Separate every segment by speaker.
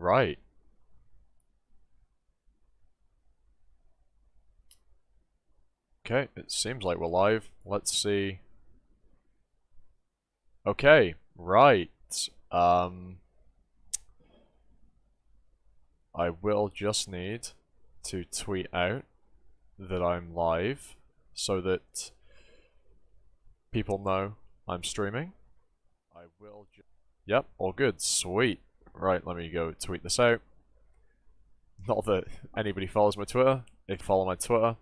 Speaker 1: Right. Okay, it seems like we're live. Let's see. Okay, right. I will just need to tweet out that I'm live so that people know I'm streaming. I will just... Yep, all good. Sweet. Right, let me go tweet this out. Not that anybody follows my Twitter. If you follow my Twitter,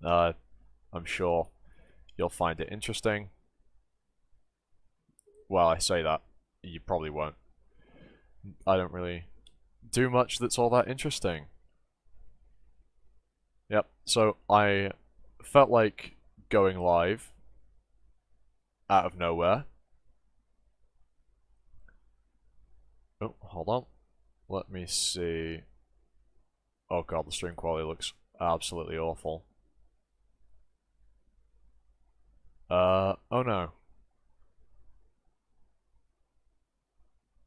Speaker 1: I'm sure you'll find it interesting. Well, I say that. You probably won't. I don't really do much that's all that interesting. Yep, so I felt like going live out of nowhere. Oh, hold on. Let me see. Oh god, the stream quality looks absolutely awful. Oh no.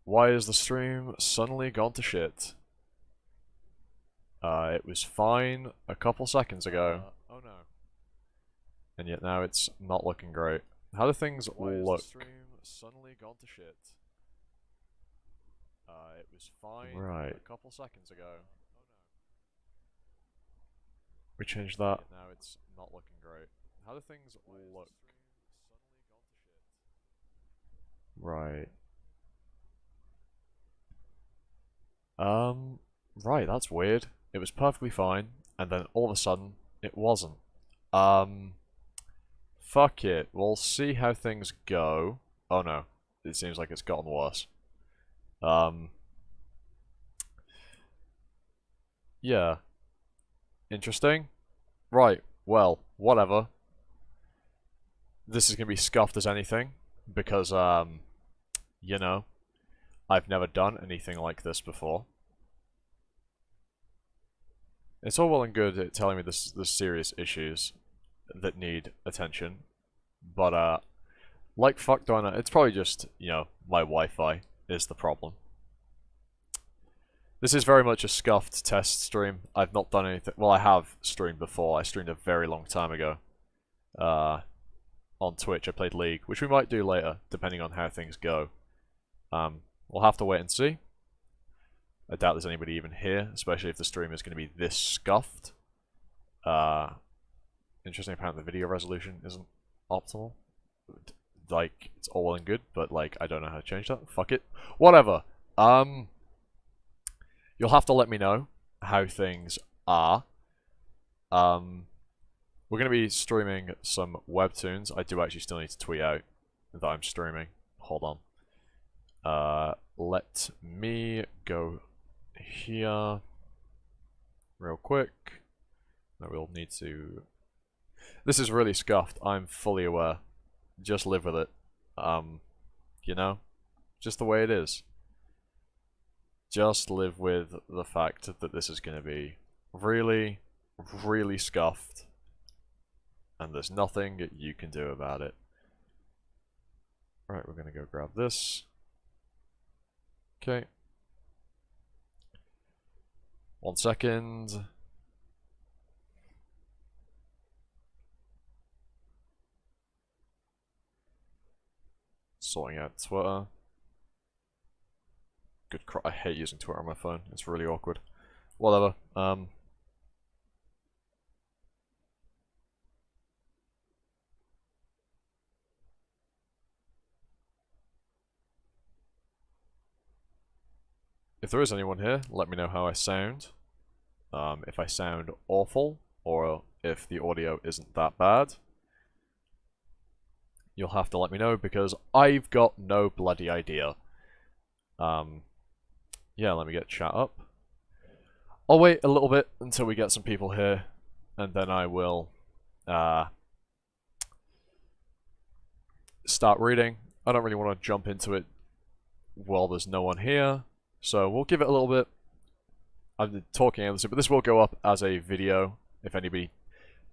Speaker 1: Why is the stream suddenly gone to shit? It was fine a couple seconds ago. Oh no. And yet now it's not looking great. How do things look? Is the stream suddenly gone to shit? It was fine a couple seconds ago. Oh no. We changed that. Now it's not looking great. How do things look? Right. Right, that's weird. It was perfectly fine, and then all of a sudden, it wasn't. Fuck it. We'll see how things go. Oh no. It seems like it's gotten worse. Yeah. Interesting. Right, well, whatever. This is gonna be scuffed as anything, because, you know, I've never done anything like this before. It's all well and good at telling me there's serious issues that need attention, but, like fuck do I know, it's probably just, you know, my Wi-Fi is the problem. This is very much a scuffed test stream. I've not done anything, well I have streamed before, I streamed a very long time ago. On Twitch I played League, which we might do later, depending on how things go. We'll have to wait and see. I doubt there's anybody even here, especially if the stream is going to be this scuffed. Interesting, apparently the video resolution isn't optimal. Like, it's all well and good, but like, I don't know how to change that. Fuck it. Whatever. You'll have to let me know how things are. We're going to be streaming some webtoons. I do actually still need to tweet out that I'm streaming. Hold on. Let me go here real quick. No, we'll need to... This is really scuffed, I'm fully aware. Just live with it. You know? Just the way it is. Just live with the fact that this is going to be really, really scuffed. And there's nothing you can do about it. Right, we're going to go grab this. Okay. 1 second. Sorting out Twitter. Good cry. I hate using Twitter on my phone. It's really awkward. Whatever. If there is anyone here, let me know how I sound. If I sound awful, or if the audio isn't that bad. You'll have to let me know, because I've got no bloody idea. Yeah, let me get chat up. I'll wait a little bit until we get some people here, and then I will start reading. I don't really want to jump into it while there's no one here, so we'll give it a little bit. I've been talking endlessly, but this will go up as a video if anybody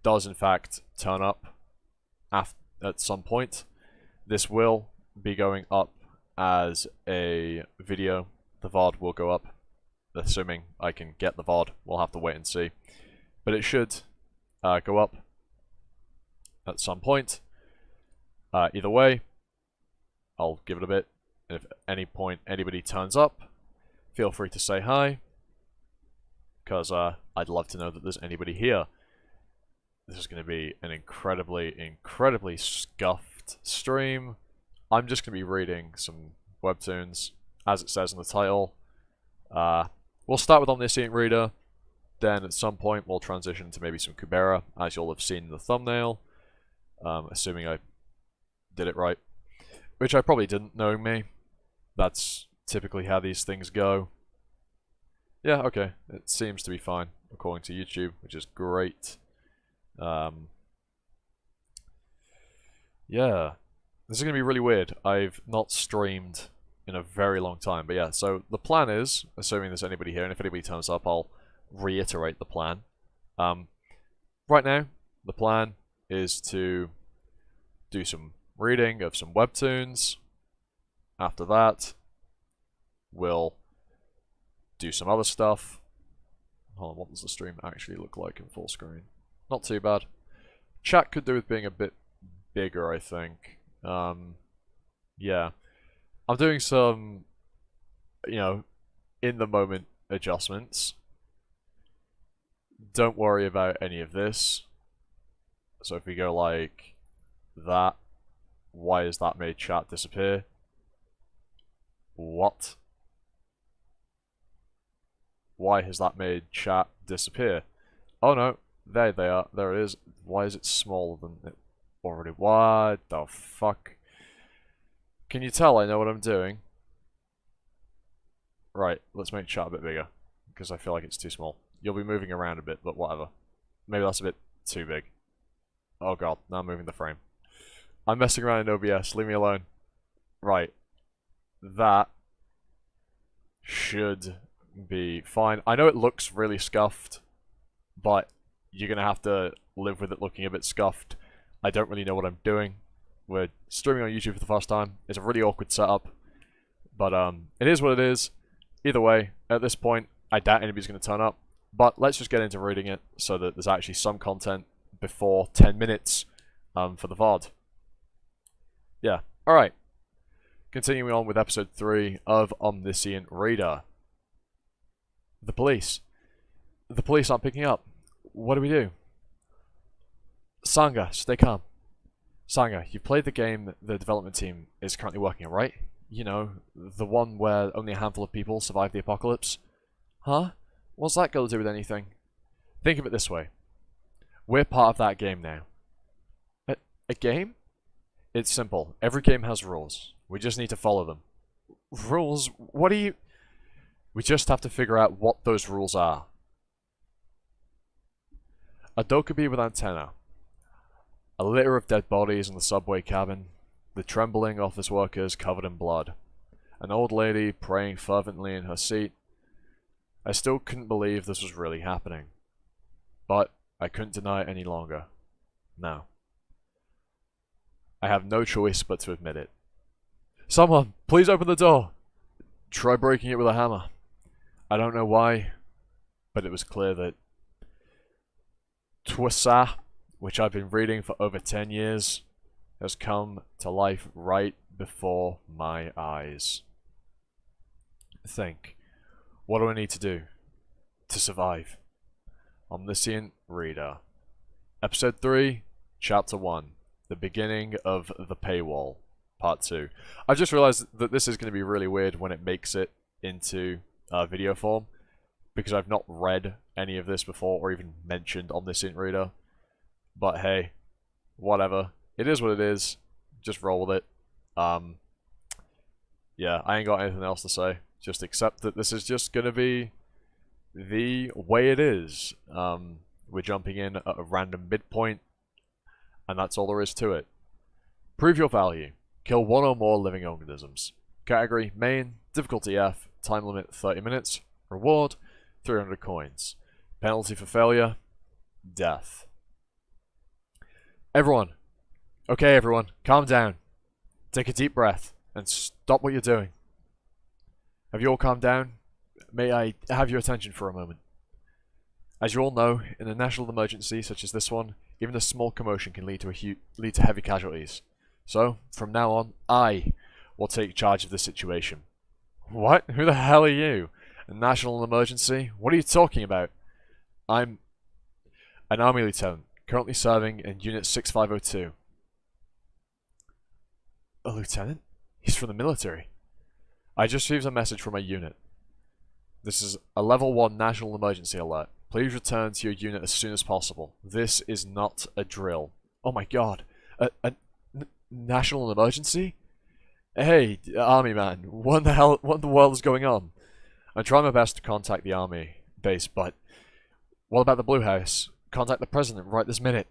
Speaker 1: does in fact turn up at some point. This will be going up as a video. The VOD will go up assuming I can get the VOD. We'll have to wait and see. But it should go up at some point. Either way, I'll give it a bit. And if at any point anybody turns up, feel free to say hi. Because I'd love to know that there's anybody here. This is going to be an incredibly scuffed stream. I'm just going to be reading some webtoons, as it says in the title. We'll start with Omniscient Reader, then at some point we'll transition to maybe some Kubera, as you'll have seen in the thumbnail. Assuming I did it right. Which I probably didn't, knowing me. That's typically how these things go. Yeah, okay. It seems to be fine, according to YouTube, which is great. Yeah. This is going to be really weird. I've not streamed in a very long time. But yeah, so the plan is, assuming there's anybody here, and if anybody turns up, I'll reiterate the plan. Right now, the plan is to do some reading of some webtoons. After that, we'll do some other stuff. Hold on, what does the stream actually look like in full screen? Not too bad. Chat could do with being a bit bigger, I think. Yeah. I'm doing some, you know, in the moment adjustments. Don't worry about any of this. So if we go like that, why has that made chat disappear? What? Why has that made chat disappear? Oh no, there they are. There it is. Why is it smaller than it already? What the fuck? Can you tell I know what I'm doing? Right, let's make chat a bit bigger, because I feel like it's too small. You'll be moving around a bit, but whatever. Maybe that's a bit too big. Oh god, now I'm moving the frame. I'm messing around in OBS, leave me alone. Right. That should be fine. I know it looks really scuffed, but you're going to have to live with it looking a bit scuffed. I don't really know what I'm doing. We're streaming on YouTube for the first time. It's a really awkward setup, but it is what it is. Either way, at this point, I doubt anybody's going to turn up, but let's just get into reading it so that there's actually some content before 10 minutes for the VOD. Yeah, alright. Continuing on with episode 3 of Omniscient Reader. The police. The police aren't picking up. What do we do? Sangha, stay calm. Sangha, you've played the game the development team is currently working on, right? You know, the one where only a handful of people survive the apocalypse. Huh? What's that got to do with anything? Think of it this way. We're part of that game now. A game? It's simple. Every game has rules. We just need to follow them. Rules? What do you... We just have to figure out what those rules are. A Dokubi with antenna. A litter of dead bodies in the subway cabin. The trembling office workers covered in blood. An old lady praying fervently in her seat. I still couldn't believe this was really happening. But I couldn't deny it any longer. No. I have no choice but to admit it. Someone, please open the door. Try breaking it with a hammer. I don't know why, but it was clear that Twasa, which I've been reading for over 10 years, has come to life right before my eyes. Think, what do I need to do to survive? Omniscient Reader. Episode 3, Chapter 1. The beginning of the paywall. Part 2. I've just realized that this is going to be really weird when it makes it into video form, because I've not read any of this before or even mentioned Omniscient Reader. But hey, whatever. It is what it is. Just roll with it. Yeah, I ain't got anything else to say. Just accept that this is just going to be the way it is. We're jumping in at a random midpoint, and that's all there is to it. Prove your value. Kill one or more living organisms. Category, main, difficulty F, time limit 30 minutes, reward, 300 coins. Penalty for failure, death. Everyone. Okay, everyone, calm down. Take a deep breath, and stop what you're doing. Have you all calmed down? may I have your attention for a moment? As you all know, in a national emergency such as this one, even a small commotion can lead to heavy casualties. So, from now on, I will take charge of this situation. What? Who the hell are you? A national emergency? What are you talking about? I'm an army lieutenant, currently serving in Unit 6502. A lieutenant? He's from the military. I just received a message from my unit. This is a level 1 national emergency alert. Please return to your unit as soon as possible. This is not a drill. Oh my god. A national emergency? Hey, army man, what in the world is going on? I'm trying my best to contact the army base, but what about the Blue House? Contact the president right this minute.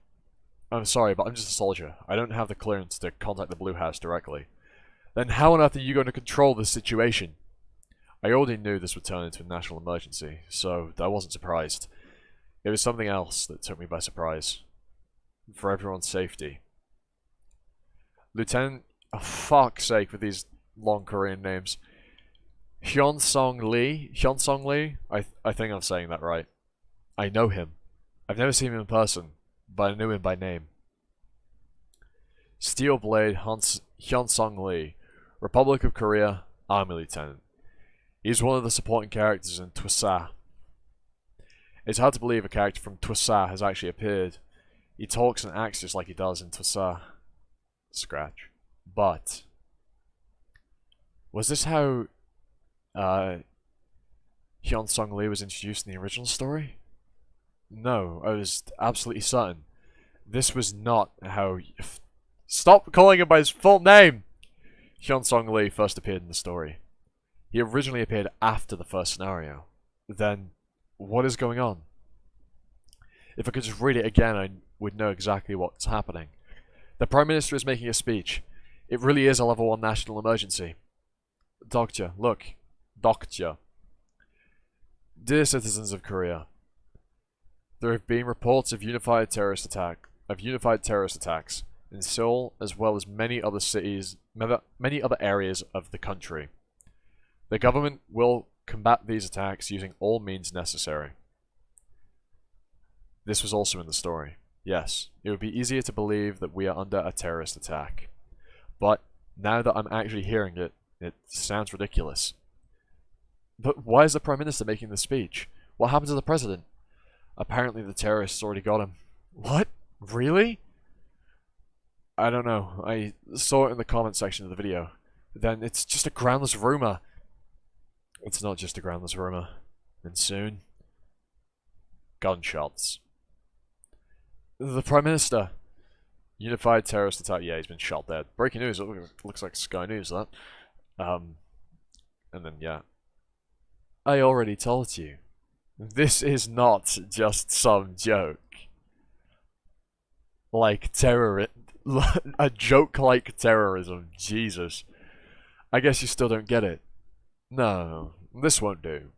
Speaker 1: I'm sorry, but I'm just a soldier. I don't have the clearance to contact the Blue House directly. Then how on earth are you going to control this situation? I already knew this would turn into a national emergency, so I wasn't surprised. It was something else that took me by surprise. For everyone's safety. Lieutenant, oh, fuck's sake with these long Korean names. Hyun-Sung Lee? I think I'm saying that right. I know him. I've never seen him in person, but I knew him by name. Steel Blade Hyun-Sung Lee, Republic of Korea, Army Lieutenant. He's one of the supporting characters in Twisa. It's hard to believe a character from Twisa has actually appeared. He talks and acts just like he does in Twisa. Scratch. But was this how Hyun-Sung Lee was introduced in the original story? No, I was absolutely certain. This was not how... Stop calling him by his full name! Hyun-Sung Lee first appeared in the story. He originally appeared after the first scenario. Then, what is going on? If I could just read it again, I would know exactly what's happening. The Prime Minister is making a speech. It really is a level 1 national emergency. Doctor, look. Doctor. Dear citizens of Korea, there have been reports of unified terrorist attacks in Seoul as well as many other cities, many other areas of the country. The government will combat these attacks using all means necessary. This was also in the story. Yes, it would be easier to believe that we are under a terrorist attack. But now that I'm actually hearing it, it sounds ridiculous. But why is the Prime Minister making this speech? What happened to the President? Apparently the terrorists already got him. What? Really? I don't know. I saw it in the comment section of the video. Then it's just a groundless rumor. It's not just a groundless rumor. And soon... gunshots. The Prime Minister. Unified terrorist attack. Yeah, he's been shot dead. Breaking news. It looks like Sky News, that. And then, yeah. I already told you. This is not just some joke. Like a joke like terrorism. Jesus. I guess you still don't get it. No, this won't do.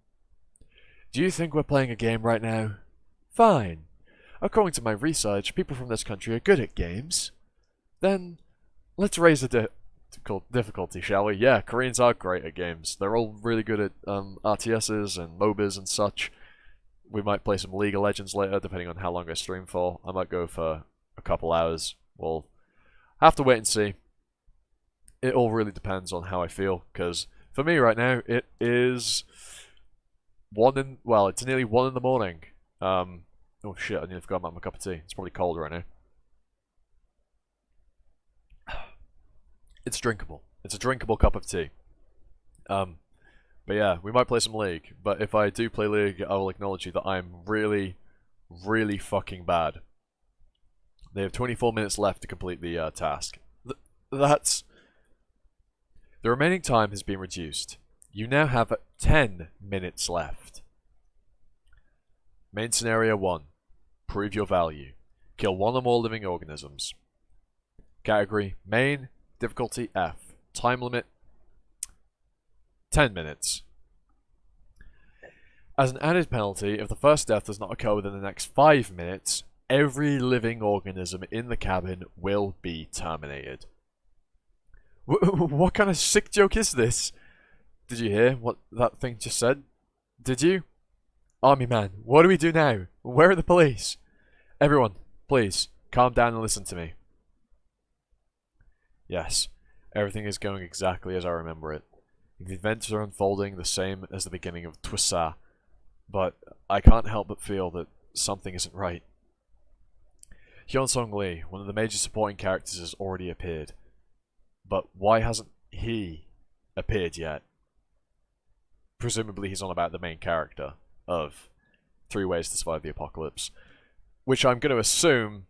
Speaker 1: Do you think we're playing a game right now? Fine. According to my research, people from this country are good at games. Then, let's raise the difficulty, shall we? Yeah, Koreans are great at games. They're all really good at RTSs and MOBAs and such. We might play some League of Legends later, depending on how long I stream for. I might go for a couple hours. We'll have to wait and see. It all really depends on how I feel, because for me right now, it is it's nearly 1 in the morning. Oh shit, I nearly forgot about my cup of tea. It's probably cold right now. It's drinkable. It's a drinkable cup of tea. But yeah, we might play some League. But if I do play League, I will acknowledge you that I'm really, really fucking bad. They have 24 minutes left to complete the task. That's... The remaining time has been reduced. You now have 10 minutes left. Main scenario 1. Prove your value. Kill 1 or more living organisms. Category Main. Difficulty F. Time limit 10 minutes. As an added penalty, if the first death does not occur within the next 5 minutes, every living organism in the cabin will be terminated. What kind of sick joke is this? Did you hear what that thing just said? Did you? Army man, what do we do now? Where are the police? Everyone, please, calm down and listen to me. Yes, everything is going exactly as I remember it. The events are unfolding the same as the beginning of Twissa, but I can't help but feel that something isn't right. Hyun Sung Lee, one of the major supporting characters, has already appeared. But why hasn't he appeared yet? Presumably he's on about the main character of 3 Ways to Survive the Apocalypse. Which I'm going to assume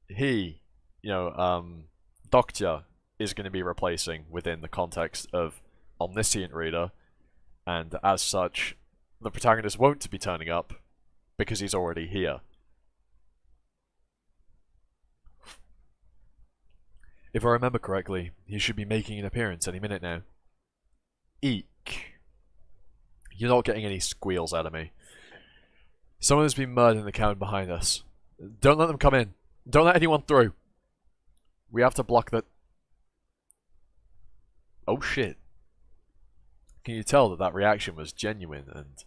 Speaker 1: he, Doctor, is going to be replacing within the context of Omniscient Reader. And as such, the protagonist won't be turning up because he's already here. If I remember correctly, he should be making an appearance any minute now. Eek. You're not getting any squeals out of me. Someone has been murdered in the cabin behind us. Don't let them come in. Don't let anyone through. We have to block that. Oh shit. Can you tell that that reaction was genuine and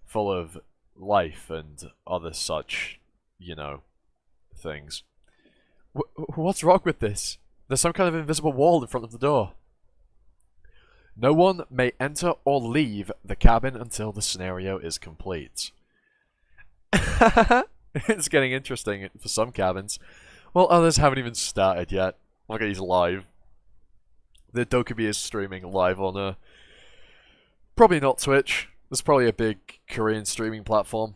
Speaker 1: full of life and other such, things? What's wrong with this? There's some kind of invisible wall in front of the door. No one may enter or leave the cabin until the scenario is complete. It's getting interesting for some cabins. Well, others haven't even started yet. Look at he's live. The Dokubi is streaming live on probably not Twitch. There's probably a big Korean streaming platform.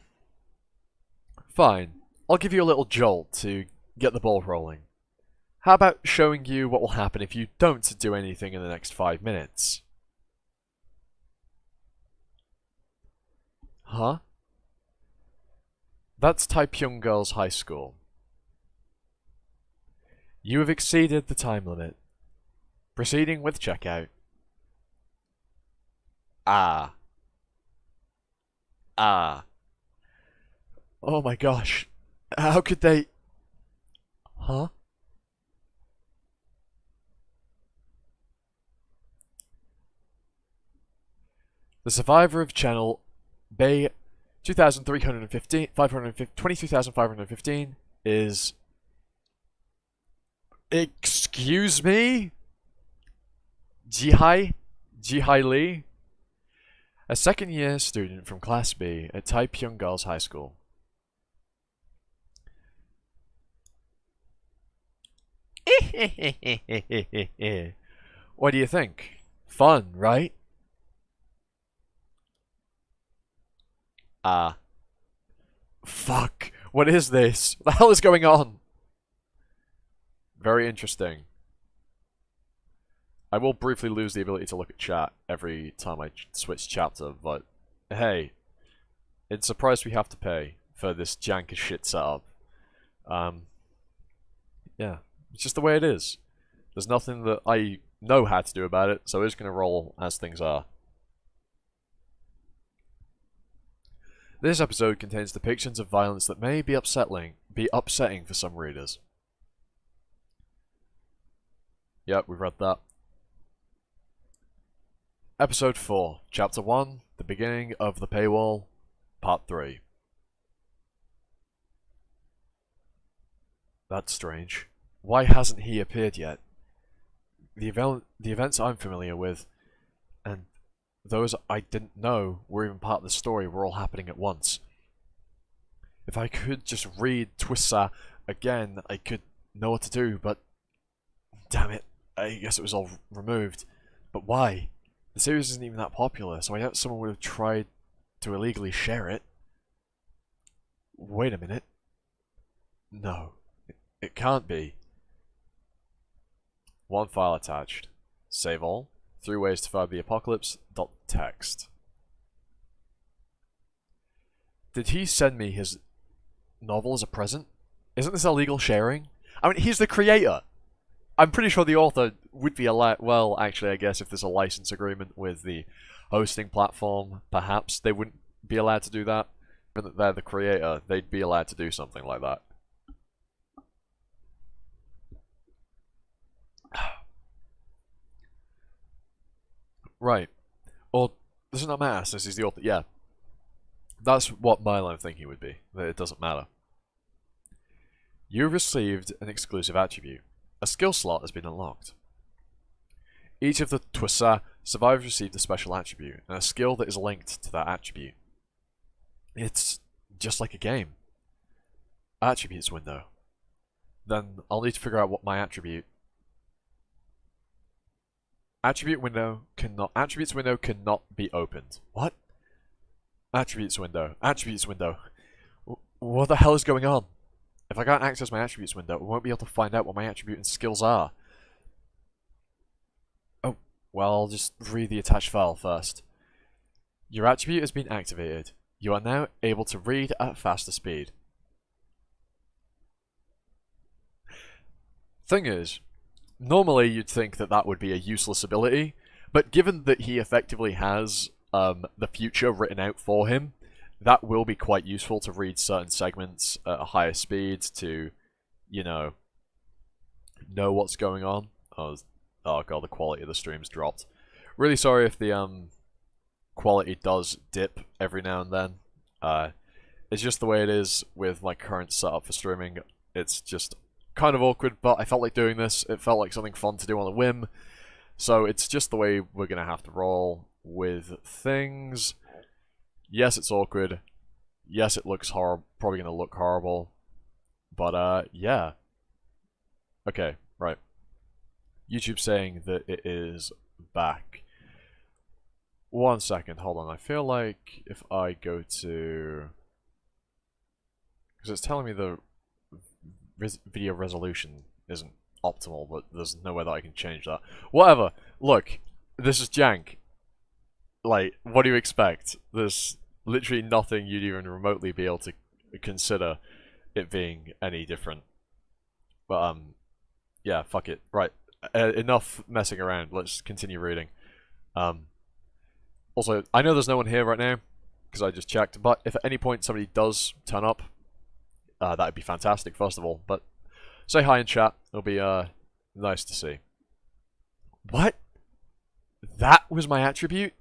Speaker 1: Fine. I'll give you a little jolt to get the ball rolling. How about showing you what will happen if you don't do anything in the next 5 minutes? Huh? That's Taepyeong Girls High School. You have exceeded the time limit. Proceeding with checkout. Ah. Ah. Oh my gosh. How could they... Huh? The survivor of channel Bay 22,515 is... Excuse me? Jihai Lee? A second-year student from Class B at Taepyeong Girls High School. What do you think? Fun, right? Fuck. What is this? What the hell is going on? Very interesting. I will briefly lose the ability to look at chat every time I switch chapter, but hey, it's a price we have to pay for this jank as shit setup. Yeah, it's just the way it is. There's nothing that I know how to do about it, so we're just gonna roll as things are. This episode contains depictions of violence that may be upsetting for some readers. Yep, we've read that. Episode 4, Chapter 1, The Beginning of the Paywall, Part 3. That's strange. Why hasn't he appeared yet? The events I'm familiar with, and those I didn't know were even part of the story, were all happening at once. If I could just read Twissa again, I could know what to do, but... Damn it, I guess it was all removed. But why? The series isn't even that popular, so I doubt someone would have tried to illegally share it. Wait a minute. No, it can't be. One file attached. Save all. 3 Ways to Survive the Apocalypse. .text. Did he send me his novel as a present? Isn't this illegal sharing? I mean, he's the creator. I'm pretty sure the author would be allowed... Well, actually, I guess if there's a license agreement with the hosting platform, perhaps they wouldn't be allowed to do that. But that they're the creator, they'd be allowed to do something like that. Right. Or Does it not matter since he's the author? Yeah. That's what my line of thinking would be, that it doesn't matter. You received an exclusive attribute. A skill slot has been unlocked. Each of the Twisa survivors received a special attribute, and a skill that is linked to that attribute. It's just like a game. Attributes window. Then I'll need to figure out what my attribute... Attributes window cannot be opened. What? Attributes window. Attributes window. What the hell is going on? If I can't access my attributes window, I won't be able to find out what my attribute and skills are. Oh, well, I'll just read the attached file first. Your attribute has been activated. You are now able to read at faster speed. Thing is, normally you'd think that that would be a useless ability, but given that he effectively has the future written out for him, that will be quite useful to read certain segments at a higher speed to, you know what's going on. Oh god, the quality of the stream's dropped. Really sorry if the quality does dip every now and then. It's just the way it is with my current setup for streaming. It's just kind of awkward, but I felt like doing this. It felt like something fun to do on a whim. So it's just the way we're going to have to roll with things. Yes, it's awkward. Yes, it looks horrible. Probably going to look horrible. But, yeah. Okay, right. YouTube saying that it is back. 1 second, hold on. I feel like if I go to... Because it's telling me the video resolution isn't optimal, but there's no way that I can change that. Whatever. Look, this is jank. Like, what do you expect? There's literally nothing you'd even remotely be able to consider it being any different. But, yeah, fuck it. Right. Enough messing around. Let's continue reading. Also, I know there's no one here right now, because I just checked, but if at any point somebody does turn up, that'd be fantastic, first of all. But say hi in chat. It'll be nice to see. What? That was my attribute?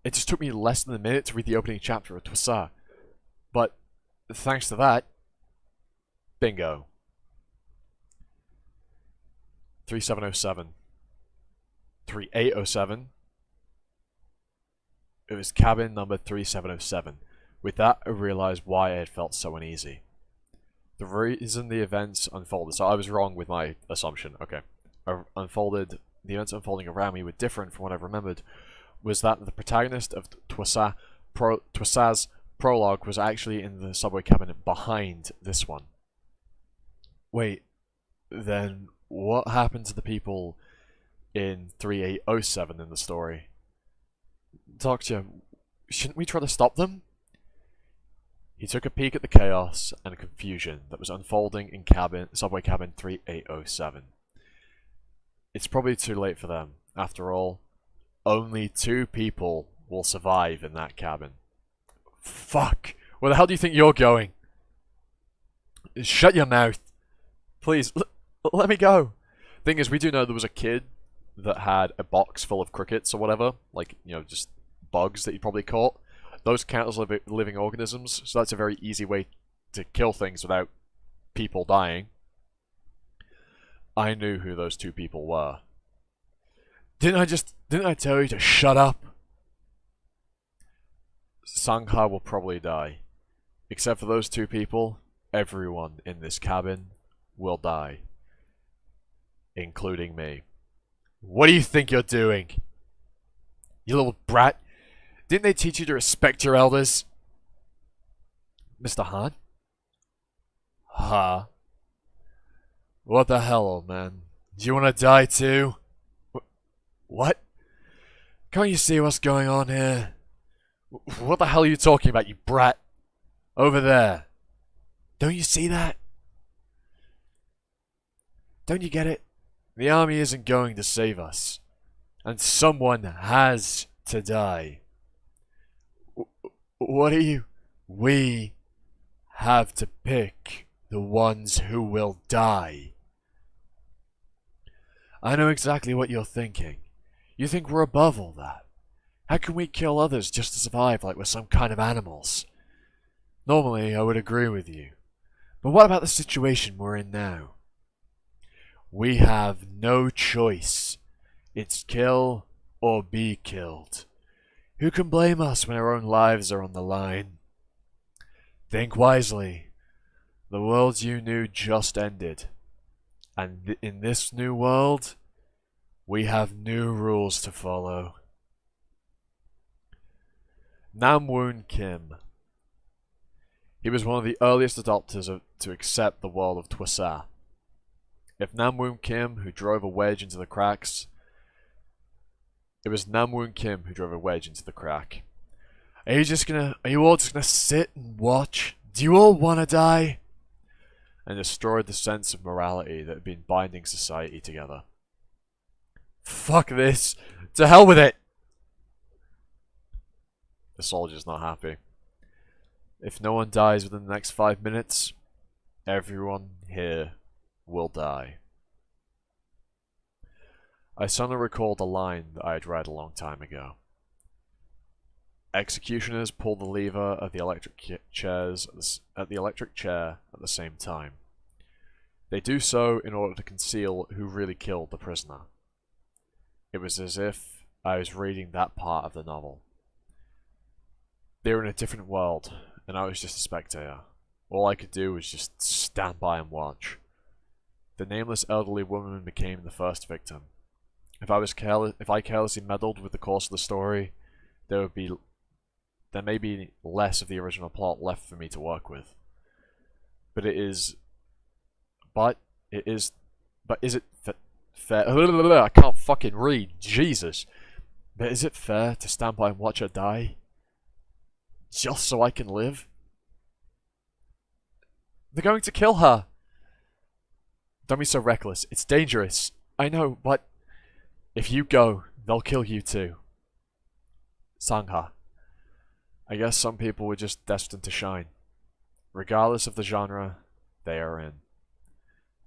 Speaker 1: It just took me less than a minute to read the opening chapter of Twisa. But thanks to that, bingo. 3707. 3807. It was cabin number 3707. With that, I realized why I had felt so uneasy. The reason the events unfolded... So I was wrong with my assumption. Okay. The events unfolding around me were different from what I remembered. Was that the protagonist of Twisa's prologue was actually in the subway cabin behind this one. Wait, then what happened to the people in 3807 in the story? Doctor, shouldn't we try to stop them? He took a peek at the chaos and confusion that was unfolding in subway cabin 3807. It's probably too late for them. After all, only 2 people will survive in that cabin. Fuck! Where the hell do you think you're going? Shut your mouth. Please, let me go. Thing is, we do know there was a kid that had a box full of crickets or whatever. Like, you know, just bugs that he probably caught. Those count as living organisms, so that's a very easy way to kill things without people dying. I knew who those 2 people were. Didn't I tell you to shut up? Sangha will probably die. Except for those 2 people, everyone in this cabin will die. Including me. What do you think you're doing? You little brat. Didn't they teach you to respect your elders? Mr. Han? Huh? What the hell, old man? Do you want to die too? What? Can't you see what's going on here? What the hell are you talking about, you brat? Over there. Don't you see that? Don't you get it? The army isn't going to save us. And someone has to die. What are you? We have to pick the ones who will die. I know exactly what you're thinking. You think we're above all that. How can we kill others just to survive like we're some kind of animals? Normally, I would agree with you. But what about the situation we're in now? We have no choice. It's kill or be killed. Who can blame us when our own lives are on the line? Think wisely. The world you knew just ended. And in this new world, we have new rules to follow. Namwoon Kim. He was one of the earliest adopters to accept the world of Twisa. If Namwoon Kim who drove a wedge into the cracks, it was Namwoon Kim who drove a wedge into the crack. Are you all just gonna sit and watch? Do you all wanna die? And destroyed the sense of morality that had been binding society together. Fuck this! To hell with it! The soldier's not happy. If no one dies within the next 5 minutes, everyone here will die. I suddenly recalled a line that I had read a long time ago. Executioners pull the lever of the electric chair at the same time. They do so in order to conceal who really killed the prisoner. It was as if I was reading that part of the novel. They were in a different world, and I was just a spectator. All I could do was just stand by and watch. The nameless elderly woman became the first victim. If I carelessly meddled with the course of the story, there may be less of the original plot left for me to work with. But is it fair? I can't fucking read, Jesus. But is it fair to stand by and watch her die? Just so I can live? They're going to kill her! Don't be so reckless. It's dangerous. I know, but if you go, they'll kill you too. Sangha. I guess some people were just destined to shine. Regardless of the genre they are in.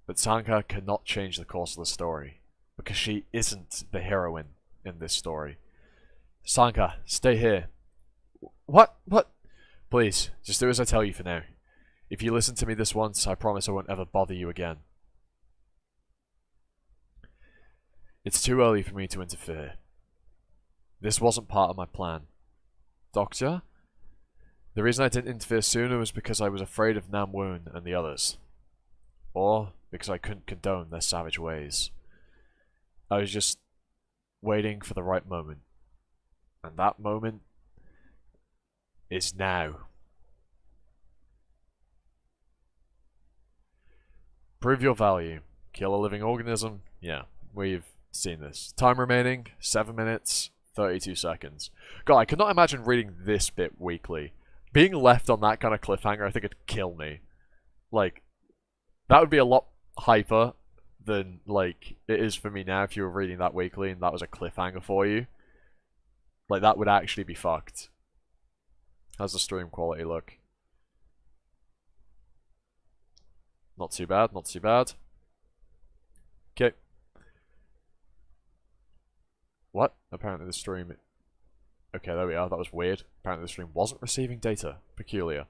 Speaker 1: But Sangha cannot change the course of the story, because she isn't the heroine in this story. Sangha, stay here. What? Please, just do as I tell you for now. If you listen to me this once, I promise I won't ever bother you again. It's too early for me to interfere. This wasn't part of my plan. Doctor? The reason I didn't interfere sooner was because I was afraid of Namwoon and the others. Or because I couldn't condone their savage ways. I was just waiting for the right moment. And that moment is now. Prove your value. Kill a living organism? Yeah, we've seen this. Time remaining, 7 minutes, 32 seconds. God, I could not imagine reading this bit weekly. Being left on that kind of cliffhanger, I think it'd kill me. Like, that would be a lot hyper than, like, it is for me now if you were reading that weekly and that was a cliffhanger for you. Like, that would actually be fucked. How's the stream quality look? Not too bad, not too bad. Okay. What? Apparently the stream... Okay, there we are, that was weird. Apparently the stream wasn't receiving data. Peculiar.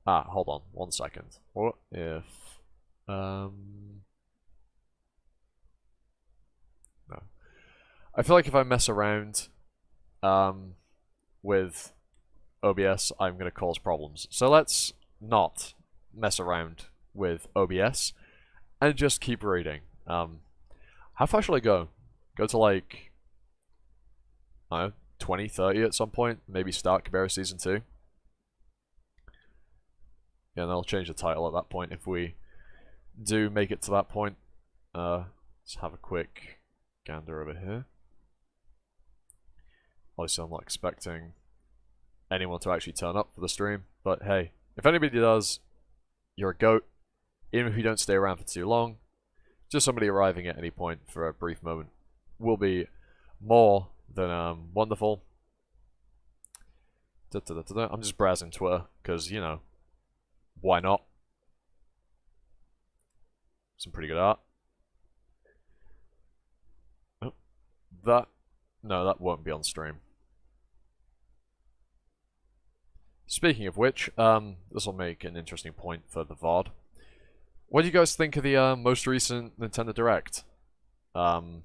Speaker 1: Ah, hold on, 1 second. What if... No. I feel like if I mess around with OBS, I'm going to cause problems. So let's not mess around with OBS and just keep reading. How far shall I go? Go to like, I don't know, 20, 30 at some point? Maybe start Cabrera Season 2? Yeah, and I'll change the title at that point if we do make it to that point. Let's have a quick gander over here. Obviously, I'm not expecting anyone to actually turn up for the stream, but hey, if anybody does, you're a goat. Even if you don't stay around for too long, just somebody arriving at any point for a brief moment will be more than wonderful. I'm just browsing Twitter, because, you know, why not? Some pretty good art. Oh, no, that won't be on stream. speaking of which, this will make an interesting point for the VOD. What do you guys think of the most recent Nintendo Direct? Were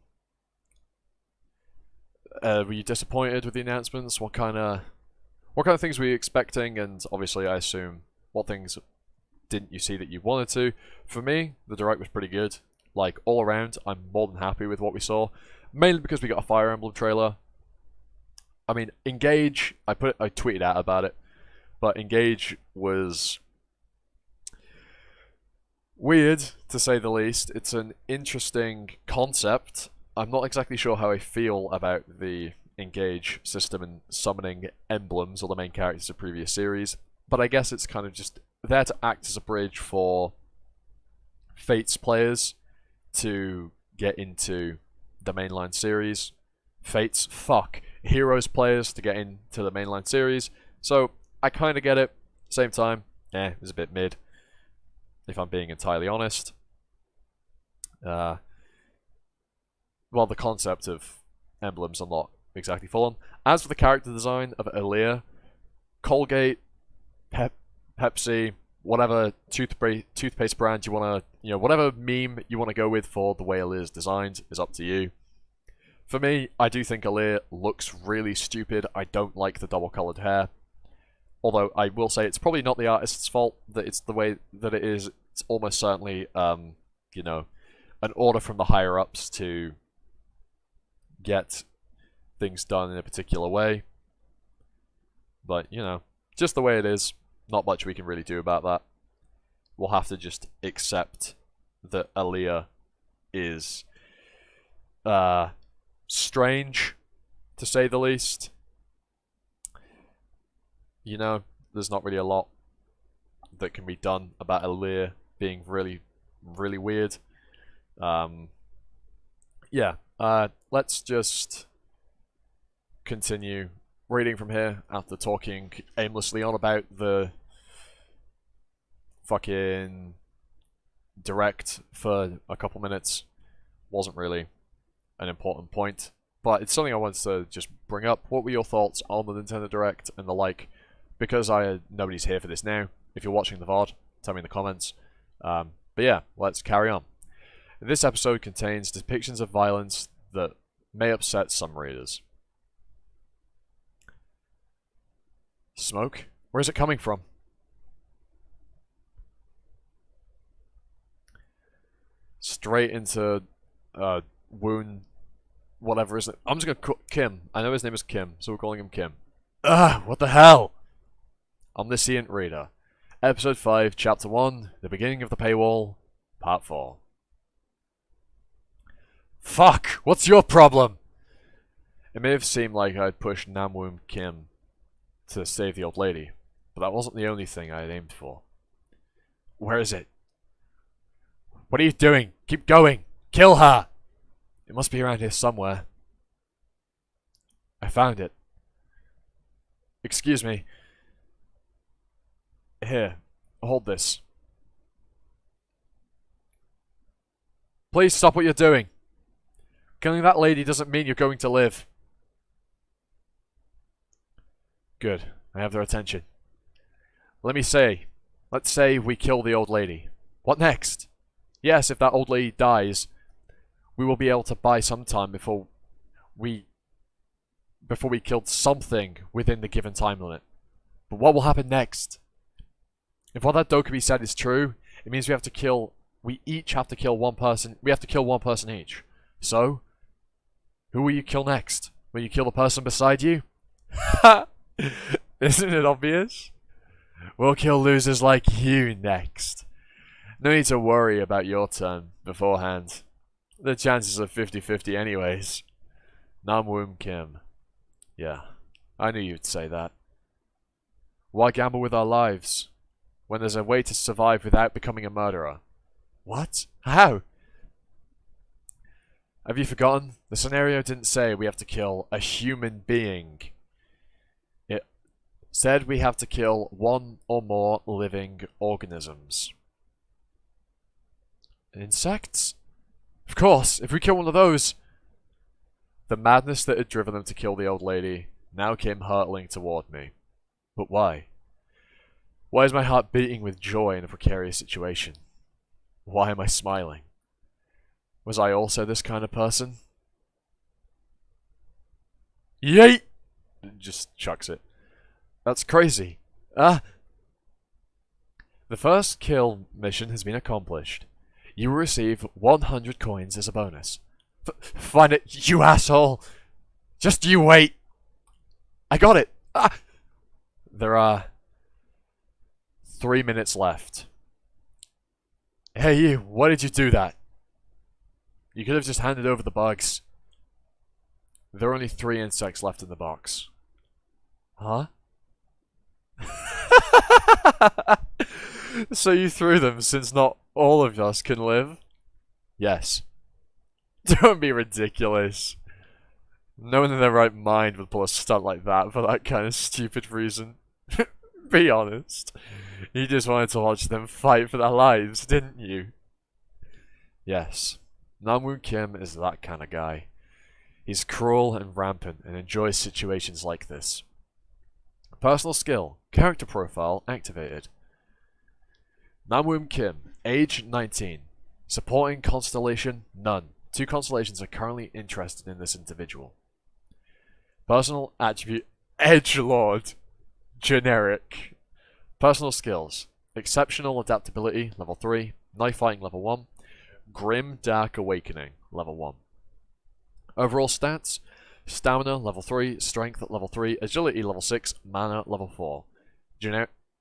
Speaker 1: you disappointed with the announcements? What kind of things were you expecting? And obviously, I assume, what things didn't you see that you wanted to? For me, the Direct was pretty good. Like, all around, I'm more than happy with what we saw. Mainly because we got a Fire Emblem trailer. I mean, Engage, I tweeted out about it, but Engage was weird, to say the least. It's an interesting concept. I'm not exactly sure how I feel about the Engage system and summoning emblems or the main characters of previous series, but I guess it's kind of just there to act as a bridge for Fates players to get into the mainline series. Fates, fuck. Heroes players to get into the mainline series. So, I kind of get it. Same time, it was a bit mid, if I'm being entirely honest. Well, the concept of emblems I'm not exactly full on. As for the character design of Aaliyah, Colgate, Pepsi, whatever toothpaste brand you want to, whatever meme you want to go with for the way Aaliyah's designed is up to you. For me, I do think Aaliyah looks really stupid. I don't like the double-coloured hair. Although, I will say it's probably not the artist's fault that it's the way that it is. It's almost certainly, an order from the higher-ups to get things done in a particular way. But, just the way it is. Not much we can really do about that. We'll have to just accept that Aaliyah is strange, to say the least. There's not really a lot that can be done about Aaliyah being really, really weird. Let's just continue reading from here after talking aimlessly on about the fucking Direct for a couple minutes. Wasn't really an important point, but it's something I wanted to just bring up. What were your thoughts on the Nintendo Direct and the like? Because nobody's here for this now. If you're watching the VOD, tell me in the comments. But yeah, let's carry on. This episode contains depictions of violence that may upset some readers. Smoke? Where's it coming from? Straight into wound, whatever, isn't it? I'm just gonna call Kim. I know his name is Kim, so we're calling him Kim. Ugh, what the hell? Omniscient Reader. Episode 5, Chapter 1, The Beginning of the Paywall, Part 4. Fuck! What's your problem? It may have seemed like I'd pushed Namwoon Kim to save the old lady, but that wasn't the only thing I had aimed for. Where is it? What are you doing? Keep going! Kill her! It must be around here somewhere. I found it. Excuse me. Here, hold this. Please stop what you're doing. Killing that lady doesn't mean you're going to live. Good, I have their attention. Let's say we kill the old lady. What next? Yes, if that old lady dies, we will be able to buy some time before we killed something within the given time limit. But what will happen next? If what that Dokubi said is true, it means we each have to kill one person. We have to kill one person each. So, who will you kill next? Will you kill the person beside you? Ha! Isn't it obvious? We'll kill losers like you next. No need to worry about your turn beforehand. The chances are 50-50 anyways. Namwoon Kim. Yeah, I knew you'd say that. Why gamble with our lives when there's a way to survive without becoming a murderer? What? How? Have you forgotten? The scenario didn't say we have to kill a human being. It said we have to kill one or more living organisms. Insects? Of course, if we kill one of those... The madness that had driven them to kill the old lady now came hurtling toward me. But why? Why is my heart beating with joy in a precarious situation? Why am I smiling? Was I also this kind of person? Yeet! Just chucks it. That's crazy. Ah! The first kill mission has been accomplished. You will receive 100 coins as a bonus. Find it, you asshole! Just you wait! I got it! Ah! There are 3 minutes left. Hey you, why did you do that? You could have just handed over the bugs. There are only 3 insects left in the box. Huh? So you threw them since not all of us can live? Yes. Don't be ridiculous. No one in their right mind would pull a stunt like that for that kind of stupid reason. Be honest. You just wanted to watch them fight for their lives, didn't you? Yes. Namwoon Kim is that kind of guy. He's cruel and rampant and enjoys situations like this. Personal skill. Character profile activated. Namwoon Kim, age 19. Supporting constellation, none. 2 constellations are currently interested in this individual. Personal attribute, edgelord. Generic. Personal skills. Exceptional adaptability, level 3. Knife fighting, level 1. Grim Dark Awakening, level 1. Overall stats. Stamina, level 3. Strength, level 3. Agility, level 6. Mana, level 4.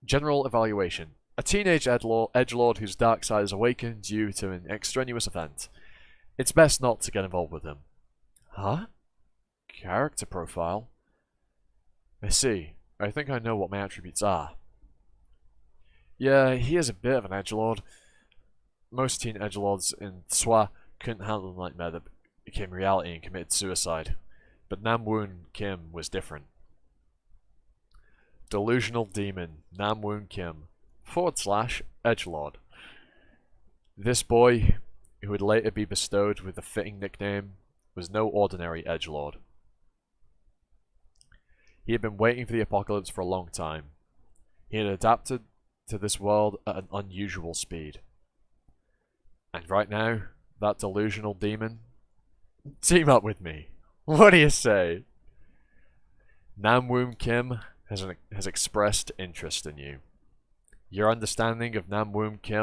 Speaker 1: General evaluation. A teenage edgelord whose dark side is awakened due to an extraneous event. It's best not to get involved with him. Huh? Character profile? I see. I think I know what my attributes are. Yeah, he is a bit of an edgelord. Most teen edgelords in Swa couldn't handle the nightmare that became reality and committed suicide. But Namwoon Kim was different. Delusional Demon, Namwoon Kim, / edgelord. This boy, who would later be bestowed with the fitting nickname, was no ordinary edgelord. He had been waiting for the apocalypse for a long time. He had adapted to this world at an unusual speed. And right now, that delusional demon, team up with me. What do you say? Namwoon Kim has expressed interest in you. Your understanding of Namwoon Kim